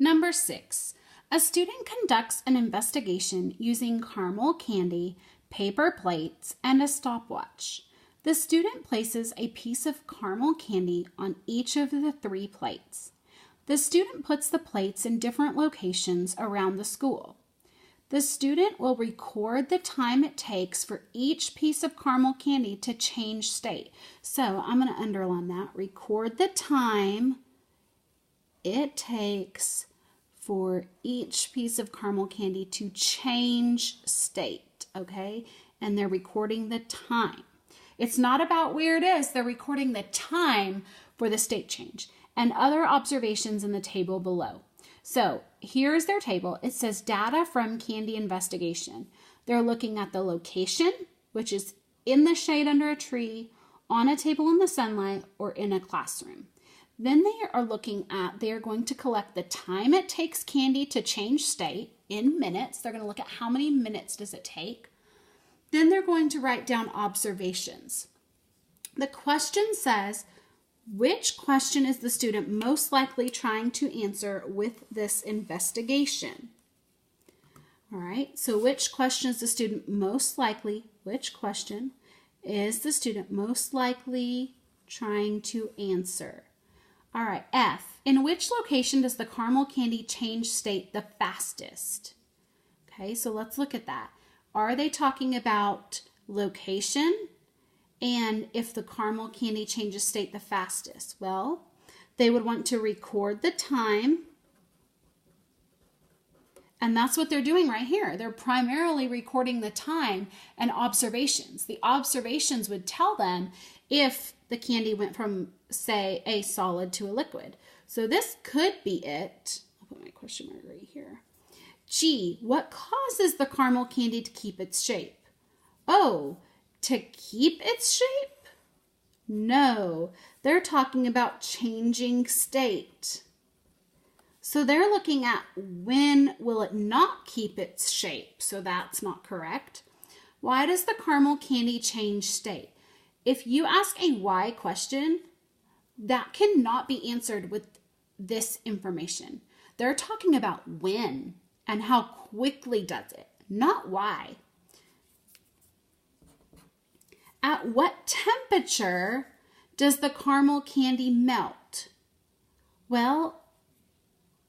Number 6, a student conducts an investigation using caramel candy, paper plates, and a stopwatch. The student places a piece of caramel candy on each of the 3 plates. The student puts the plates in different locations around the school. The student will record the time it takes for each piece of caramel candy to change state. So I'm going to underline that. Record the time it takes for each piece of caramel candy to change state, okay? And they're recording the time. It's not about where it is. They're recording the time for the state change and other observations in the table below. So here's their table. It says data from candy investigation. They're looking at the location, which is in the shade under a tree, on a table in the sunlight, or in a classroom. Then they are going to collect the time it takes candy to change state in minutes. They're going to look at how many minutes does it take. Then they're going to write down observations. The question says, which question is the student most likely trying to answer with this investigation? All right, so which question is the student most likely trying to answer? All right, F, in which location does the caramel candy change state the fastest? Okay, so let's look at that. Are they talking about location and if the caramel candy changes state the fastest? Well, they would want to record the time, and that's what they're doing right here. They're primarily recording the time and observations. The observations would tell them if the candy went from, say, a solid to a liquid. So this could be it. I'll put my question mark right here. G, what causes the caramel candy to keep its shape? Oh, to keep its shape? No, they're talking about changing state. So they're looking at when will it not keep its shape? So that's not correct. Why does the caramel candy change state? If you ask a why question, that cannot be answered with this information. They're talking about when and how quickly does it, not why. At what temperature does the caramel candy melt? Well,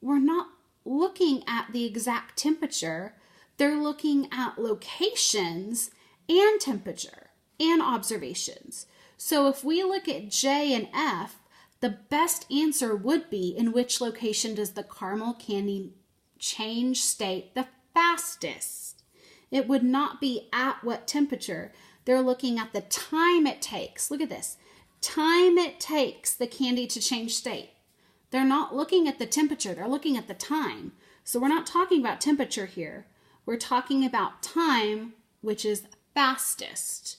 we're not looking at the exact temperature. They're looking at locations and temperature and observations. So if we look at J and F, the best answer would be in which location does the caramel candy change state the fastest? It would not be at what temperature. They're looking at the time it takes. Look at this. Time it takes the candy to change state. They're not looking at the temperature. They're looking at the time. So we're not talking about temperature here. We're talking about time, which is fastest.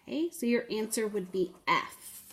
Okay, so your answer would be F.